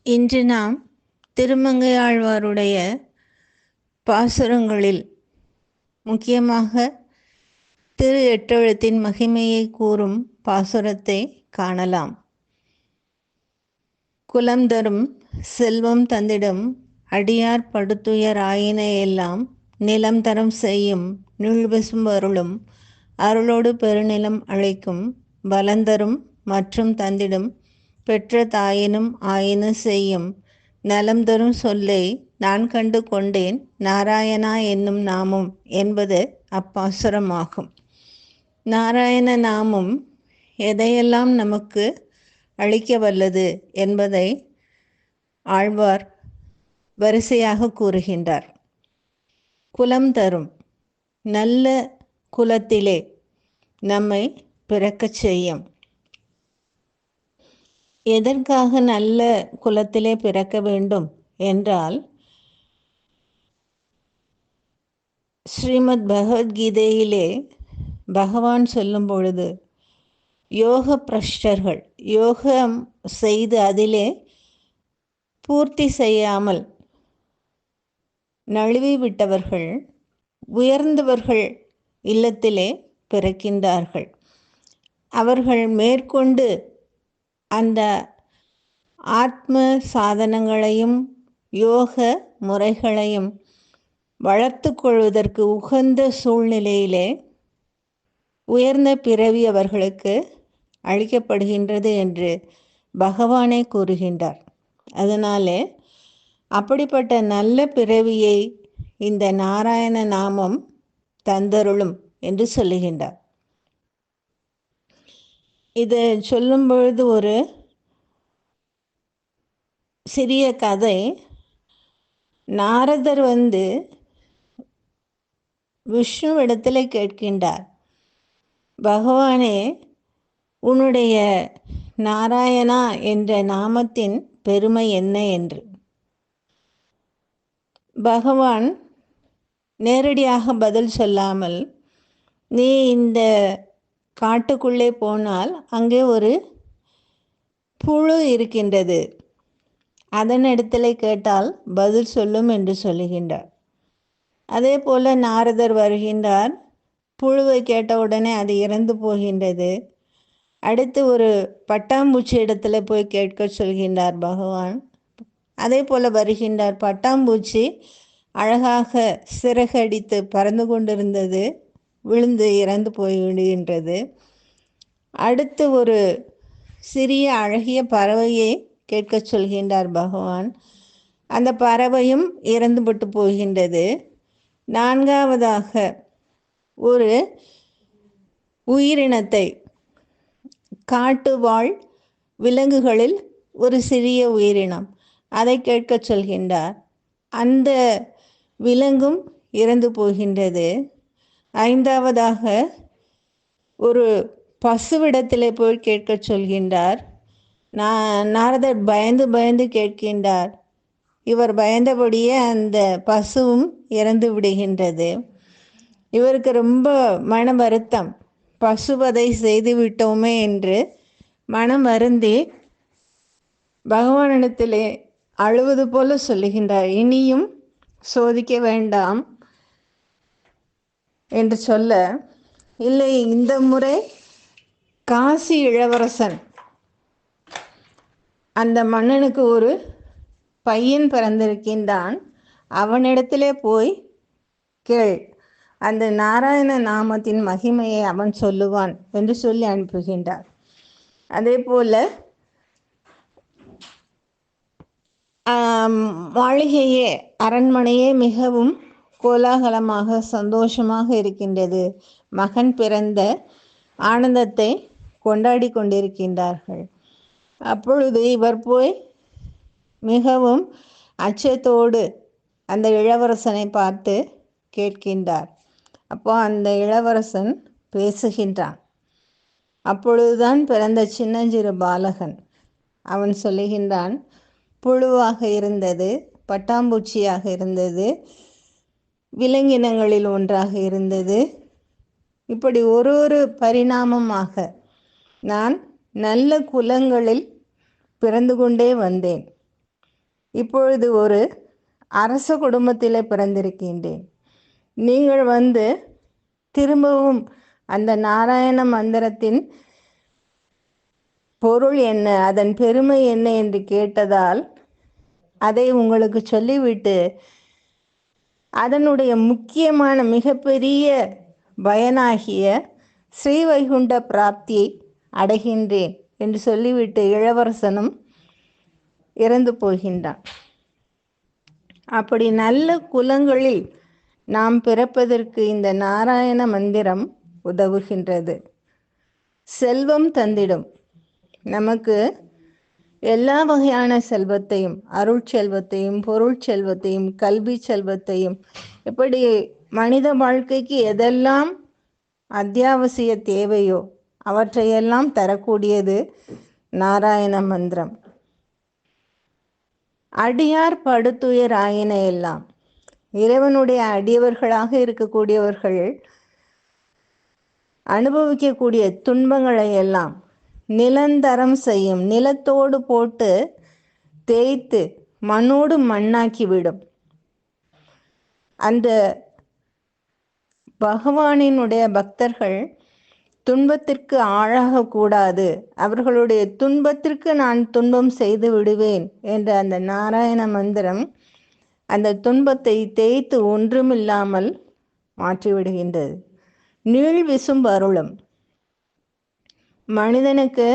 இன்று நாம் திருமங்கையாழ்வாருடைய பாசுரங்களில் முக்கியமாக திரு எட்டெழுத்தின் மகிமையை கூறும் பாசுரத்தை காணலாம். குலம் தரும் செல்வம் தந்திடும் அடியார் படுத்துயர் ஆயின எல்லாம் நிலம் தரம் செய்யும் நீழ்விசும் அருளும் அருளோடு பெருநிலம் அழைக்கும் பலந்தரும் மற்றும் தந்திடும் பெற்ற தாயினும் ஆயின செய்யும் நலம் தரும் சொல்லை நான் கண்டு கொண்டேன் நாராயணா என்னும் நாமம் என்பது அப்பாசுரமாகும். நாராயண நாமம் எதையெல்லாம் நமக்கு அளிக்க வல்லது என்பதை ஆழ்வார் வரிசையாக கூறுகின்றார். குலம் தரும், நல்ல குலத்திலே நம்மை பிறக்கச் செய்யும். எதற்காக நல்ல குலத்திலே பிறக்க வேண்டும் என்றால், ஸ்ரீமத் பகவத்கீதையிலே பகவான் சொல்லும் பொழுது யோக பிரஷ்டர்கள், யோகம் செய்து அதிலே பூர்த்தி செய்யாமல் நழுவி விட்டவர்கள் உயர்ந்தவர்கள் இல்லத்திலே பிறக்கின்றார்கள். அவர்கள் மேற்கொண்டு அந்த ஆத்ம சாதனங்களையும் யோக முறைகளையும் வளர்த்து கொள்வதற்கு உகந்த சூழ்நிலையிலே உயர்ந்த பிறவி அவர்களுக்கு அளிக்கப்படுகின்றது என்று பகவானே கூறுகின்றார். அதனாலே அப்படிப்பட்ட நல்ல பிறவியை இந்த நாராயண நாமம் தந்தருளும் என்று சொல்லுகின்றார். இது சொல்லும் பொழுது ஒரு சிறிய கதை. நாரதர் விஷ்ணுவிடத்தில் கேட்கின்றார், பகவானே, உன்னுடைய நாராயணா என்ற நாமத்தின் பெருமை என்ன என்று. பகவான் நேரடியாக பதில் சொல்லாமல், நீ இந்த காட்டுக்குள்ளே போனால் அங்கே ஒரு புழு இருக்கின்றது, அதனிடத்தில் கேட்டால் பதில் சொல்லும் என்று சொல்லுகின்றார். அதே போல நாரதர் வருகின்றார். புழுவை கேட்டவுடனே அது இறந்து போகின்றது. அடுத்து ஒரு பட்டாம்பூச்சி இடத்துல போய் கேட்க சொல்கின்றார் பகவான். அதே போல வருகின்றார். பட்டாம்பூச்சி அழகாக சிறகடித்து பறந்து கொண்டிருந்தது, விழுந்து இறந்து போய்விடுகின்றது. அடுத்து ஒரு சிறிய அழகிய பறவையை கேட்க சொல்கின்றார் பகவான். அந்த பறவையும் இறந்துபட்டு போகின்றது. நான்காவதாக ஒரு உயிரினத்தை, காட்டு வாழ் விலங்குகளில் ஒரு சிறிய உயிரினம், அதை கேட்க சொல்கின்றார். அந்த விலங்கும் இறந்து போகின்றது. ஐந்தாவதாக ஒரு பசுவிடத்திலே போய் கேட்க சொல்கின்றார். நாரதர் பயந்து கேட்கின்றார். இவர் பயந்தபடியே அந்த பசுவும் இறந்து விடுகின்றது. இவருக்கு ரொம்ப மன வருத்தம், பசுவதை செய்து விட்டோமே என்று மனம் வருந்தி பகவானிடத்திலே அழுவது போல சொல்லுகின்றார், இனியும் சோதிக்க வேண்டாம் என்று சொல்ல, இல்லை, இந்த முறை காசி இளவரசன், அந்த மன்னனுக்கு ஒரு பையன் பிறந்திருக்கின்றான், அவனிடத்திலே போய் கேள், அந்த நாராயண நாமத்தின் மகிமையை அவன் சொல்லுவான் என்று சொல்லி அனுப்புகின்றார். அதே போல மாளிகையே, அரண்மனையே மிகவும் கோலாகலமாக சந்தோஷமாக இருக்கின்றது. மகன் பிறந்த ஆனந்தத்தை கொண்டாடி கொண்டிருக்கின்றார்கள். அப்பொழுது இவர் போய் மிகவும் அச்சத்தோடு அந்த இளவரசனை பார்த்து கேட்கின்றார். அப்போ அந்த இளவரசன் பேசுகின்றான். அப்பொழுதுதான் பிறந்த சின்னஞ்சிறு பாலகன். அவன் சொல்லுகின்றான், புழுவாக இருந்தது, பட்டாம்பூச்சியாக இருந்தது, விலங்கினங்களில் ஒன்றாக இருந்தது. இப்படி ஒரு பரிணாமமாக நான் நல்ல குலங்களில் பிறந்து கொண்டே வந்தேன். இப்பொழுது ஒரு அரச குடும்பத்திலே பிறந்திருக்கின்றேன். நீங்கள் திரும்பவும் அந்த நாராயண மந்திரத்தின் பொருள் என்ன, அதன் பெருமை என்ன என்று கேட்டதால் அதை உங்களுக்கு சொல்லிவிட்டு அதனுடைய முக்கியமான மிகப்பெரிய பயனாகிய ஸ்ரீவைகுண்ட பிராப்தியை அடைகின்றேன் என்று சொல்லிவிட்டு இளவரசனும் இறந்து போகின்றான். அப்படி நல்ல குலங்களில் நாம் பிறப்பதற்கு இந்த நாராயண மந்திரம் உதவுகின்றது. செல்வம் தந்திடும். நமக்கு எல்லா வகையான செல்வத்தையும், அருள் செல்வத்தையும், பொருள் செல்வத்தையும், கல்வி செல்வத்தையும், எப்படி மனித வாழ்க்கைக்கு எதெல்லாம் அத்தியாவசிய தேவையோ அவற்றையெல்லாம் தரக்கூடியது நாராயண மந்திரம். அடியார் படுத்துயர் ஆயின எல்லாம். இறைவனுடைய அடியவர்களாக இருக்கக்கூடியவர்கள் அனுபவிக்கக்கூடிய துன்பங்களை எல்லாம் நிலந்தரம் செய்யும். நிலத்தோடு போட்டு தேய்த்து மண்ணோடு மண்ணாக்கிவிடும். அந்த பகவானினுடைய பக்தர்கள் துன்பத்திற்கு ஆளாகக்கூடாது, அவர்களுடைய துன்பத்திற்கு நான் துன்பம் செய்து விடுவேன் என்ற அந்த நாராயண மந்திரம் அந்த துன்பத்தை தேய்த்து ஒன்றுமில்லாமல் மாற்றிவிடுகின்றது. நீள் விசும்பு அருளும். மனிதனுக்கு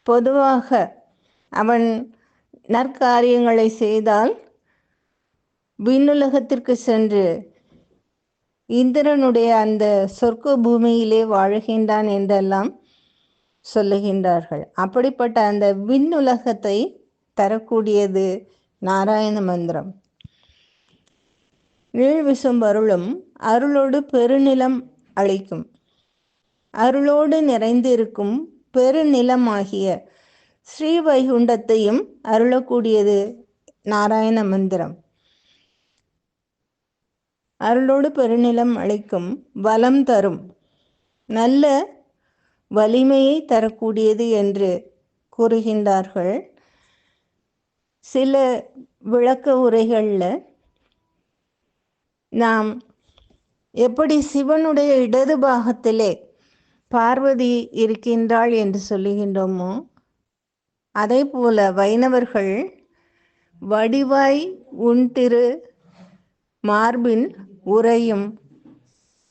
பொதுவாக அவன் நற்காரியங்களை செய்தால் விண்ணுலகத்திற்கு சென்று இந்திரனுடைய அந்த சொர்க்க பூமியிலே வாழுகின்றான் என்றெல்லாம் சொல்லுகின்றார்கள். அப்படிப்பட்ட அந்த விண்ணுலகத்தை தரக்கூடியது நாராயண மந்திரம். நீள் விசும்பு அருளும். அருளோடு பெருநிலம் அளிக்கும். அருளோடு நிறைந்திருக்கும் பெருநிலமாகிய ஸ்ரீவைகுண்டத்தையும் அருளக்கூடியது நாராயண மந்திரம். அருளோடு பெருநிலம் அளிக்கும். வளம் தரும். நல்ல வலிமையை தரக்கூடியது என்று கூறுகின்றார்கள். சில விளக்க உரைகளில் நாம் எப்படி சிவனுடைய இடது பாகத்திலே பார்வதி இருக்கின்றாள் என்று சொல்லுகின்றோமோ, அதே போல வைணவர்கள் வடிவாய் உன் திரு மார்பின் உரையும்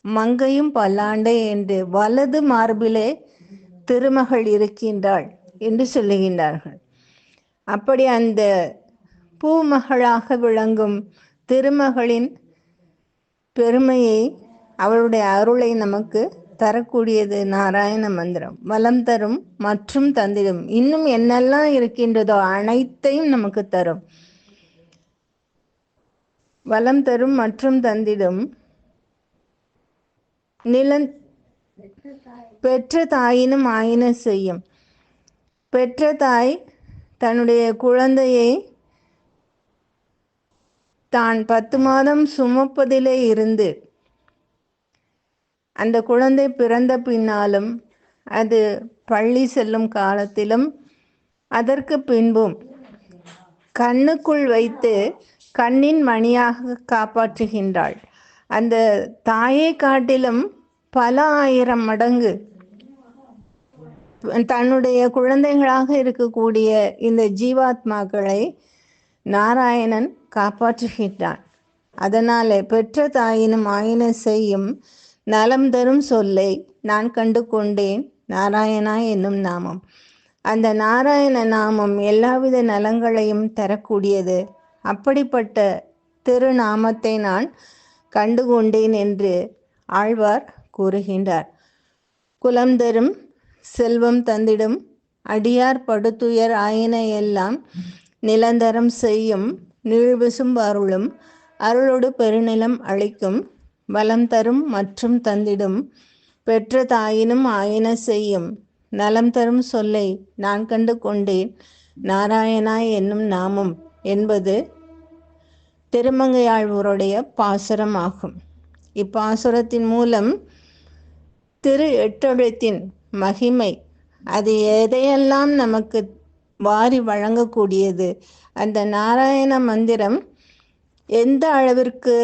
மங்கையும் பல்லாண்டே என்று வலது மார்பிலே திருமகள் இருக்கின்றாள் என்று சொல்லுகின்றார்கள். அப்படி அந்த பூமகளாக விளங்கும் திருமகளின் பெருமையை, அவளுடைய அருளை நமக்கு தரக்கூடியது நாராயண மந்திரம். வளம் தரும் மற்றும் தந்திடும். இன்னும் என்னெல்லாம் இருக்கின்றதோ அனைத்தையும் நமக்கு தரும். வளம் தரும் மற்றும் தந்திடும். பெற்ற தாயினும் ஆயின செய்யும். பெற்ற தாய் தன்னுடைய குழந்தையை தான் 10 மாதம் சுமப்பதிலே இருந்து அந்த குழந்தை பிறந்த பின்னாலும், அது பள்ளி செல்லும் காலத்திலும், அதற்கு பின்பும் கண்ணுக்குள் வைத்து கண்ணின் மணியாக காப்பாற்றுகின்றாள். அந்த தாயை காட்டிலும் பல ஆயிரம் மடங்கு தன்னுடைய குழந்தைகளாக இருக்கக்கூடிய இந்த ஜீவாத்மாக்களை நாராயணன் காப்பாற்றுகின்றான். அதனாலே பெற்ற தாயினும் ஆயின செய்யும் நலம் தரும் சொல்லை நான் கண்டு கொண்டேன் நாராயணா என்னும் நாமம். அந்த நாராயண நாமம் எல்லாவித நலங்களையும் தரக்கூடியது. அப்படிப்பட்ட திருநாமத்தை நான் கண்டு கொண்டேன் என்று ஆழ்வார் கூறுகின்றார். குலம் தரும், செல்வம் தந்திடும், அடியார் படுத்துயர் ஆயின எல்லாம் நிலந்தரம் செய்யும், நீழ்விசும்பு அருளும், அருளோடு பெருநிலம் அளிக்கும், வளம் தரும் மற்றும் தந்திடும், பெற்ற தாயினும் ஆயின செய்யும், நலம் தரும் சொல்லை நான் கண்டு கொண்டேன் நாராயணா என்னும் நாமம் என்பது திருமங்கையாழ்வாருடைய பாசுரம் ஆகும். இப்பாசுரத்தின் மூலம் திரு எட்டெழுத்தின் மகிமை, அது எதையெல்லாம் நமக்கு வாரி வழங்கக்கூடியது. அந்த நாராயண மந்திரம் எந்த அளவிற்கு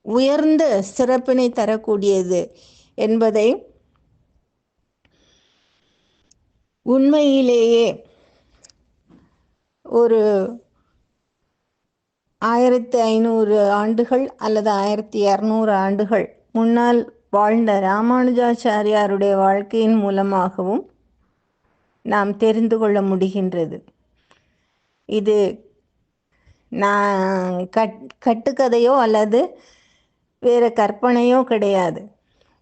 உயர்ந்த சிறப்பினை தரக்கூடியது என்பதை உண்மையிலேயே ஒரு 1500 ஆண்டுகள் அல்லது 1200 ஆண்டுகள் முன்னால் வாழ்ந்த ராமானுஜாச்சாரியாருடைய வாழ்க்கையின் மூலமாகவும் நாம் தெரிந்து கொள்ள முடிகின்றது. இது நான் கட்டுக்கதையோ அல்லது வேறு கற்பனையோ கிடையாது,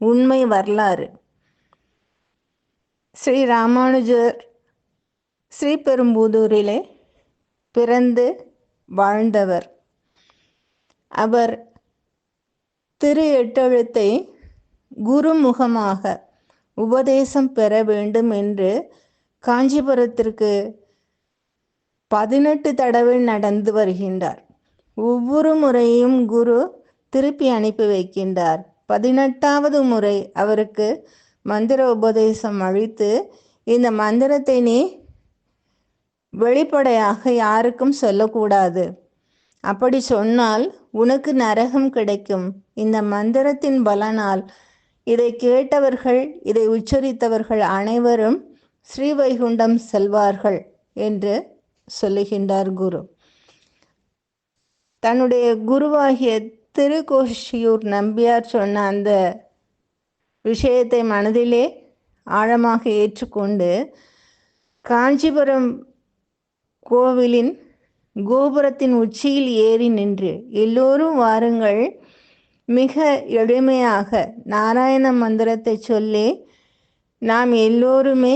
உண்மை வரலாறு. ஸ்ரீ ராமானுஜர் ஸ்ரீபெரும்புதூரிலே பிறந்து வாழ்ந்தவர். அவர் திரு எட்டெழுத்தை குருமுகமாக உபதேசம் பெற வேண்டும் என்று காஞ்சிபுரத்திற்கு 18 தடவை நடந்து வருகின்றார். ஒவ்வொரு முறையும் குரு திருப்பி அனுப்பி வைக்கின்றார். 18வது முறை அவருக்கு மந்திர உபதேசம் அளித்து, இந்த மந்திரத்தை நீ வெளிப்படையாக யாருக்கும் சொல்லக்கூடாது, அப்படி சொன்னால் உனக்கு நரகம் கிடைக்கும். இந்த மந்திரத்தின் பலனால் இதை கேட்டவர்கள், இதை உச்சரித்தவர்கள் அனைவரும் ஸ்ரீவைகுண்டம் செல்வார்கள் என்று சொல்லுகின்றார் குரு. தன்னுடைய குருவாகிய திருக்கோஷியூர் நம்பியார் சொன்ன அந்த விஷயத்தை மனதிலே ஆழமாக ஏற்றுக்கொண்டு காஞ்சிபுரம் கோவிலின் கோபுரத்தின் உச்சியில் ஏறி நின்று, எல்லோரும் வாருங்கள், மிக எளிமையாக நாராயண மந்திரத்தை சொல்லி நாம் எல்லோருமே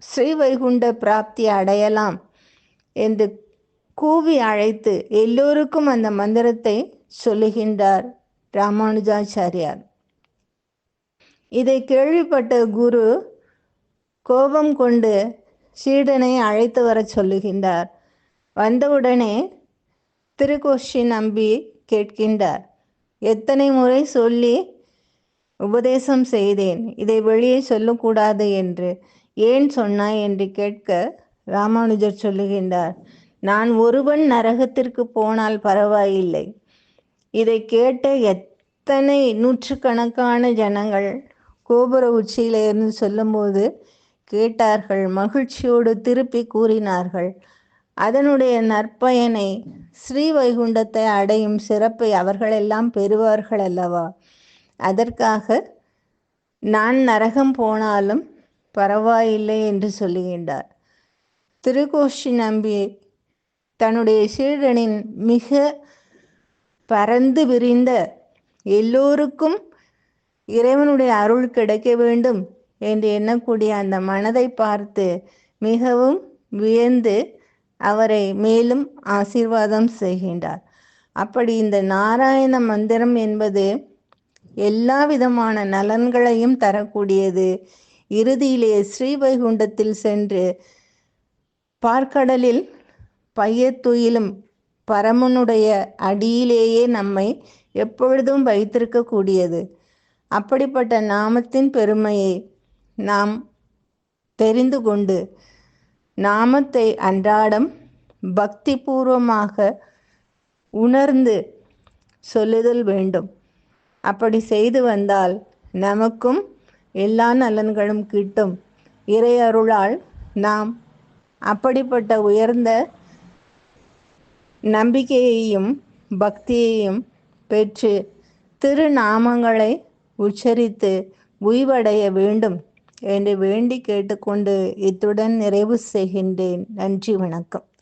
ஸ்ரீவைகுண்ட பிராப்தி அடையலாம் என்று கூவி அழைத்து எல்லோருக்கும் அந்த மந்திரத்தை சொல்லுகின்றார் ராமானுஜாச்சாரியார். இதை கேள்விப்பட்ட குரு கோபம் கொண்டு சீடனை அழைத்து வர சொல்லுகின்றார். வந்தவுடனே திருக்கோஷி நம்பி கேட்கின்றார், எத்தனை முறை சொல்லி உபதேசம் செய்தேன், இதை வெளியே சொல்லக்கூடாது என்று, ஏன் சொன்னாய் என்று கேட்க ராமானுஜர் சொல்லுகின்றார், நான் ஒருவன் நரகத்திற்கு போனால் பரவாயில்லை, இதை கேட்ட எத்தனை நூற்றுக்கணக்கான ஜனங்கள் கோபுர உச்சியிலிருந்து சொல்லும்போது கேட்டார்கள், மகிழ்ச்சியோடு திருப்பி கூறினார்கள். அதனுடைய நற்பயனை, ஸ்ரீவைகுண்டத்தை அடையும் சிறப்பை அவர்களெல்லாம் பெறுவார்கள் அல்லவா? அதற்காக நான் நரகம் போனாலும் பரவாயில்லை என்று சொல்லுகின்றார். திருக்கோஷி நம்பி தன்னுடைய சீடனின் மிக பரந்து விரிந்த, எல்லோருக்கும் இறைவனுடைய அருள் கிடைக்க வேண்டும் என்று எண்ணக்கூடிய அந்த மனதை பார்த்து மிகவும் வியந்து அவரை மேலும் ஆசீர்வாதம் செய்கின்றார். அப்படி இந்த நாராயண மந்திரம் என்பது எல்லா விதமான நலன்களையும் தரக்கூடியது. இறுதியிலே ஸ்ரீவைகுண்டத்தில் சென்று பார்க்கடலில் பையத்துயிலும் பரமனுடைய அடியிலேயே நம்மை எப்பொழுதும் வைத்திருக்கக்கூடியது. அப்படிப்பட்ட நாமத்தின் பெருமையை நாம் தெரிந்து கொண்டு நாமத்தை அன்றாடம் பக்தி பூர்வமாக உணர்ந்து சொல்லுதல் வேண்டும். அப்படி செய்து வந்தால் நமக்கும் எல்லா நலன்களும் கிட்டும். இறை அருளால் நாம் அப்படிப்பட்ட உயர்ந்த நம்பிக்கையையும் பக்தியையும் பெற்று திருநாமங்களை உச்சரித்து உய்வடைய வேண்டும் என்று வேண்டி கேட்டுக்கொண்டு இத்துடன் நிறைவு செய்கின்றேன். நன்றி, வணக்கம்.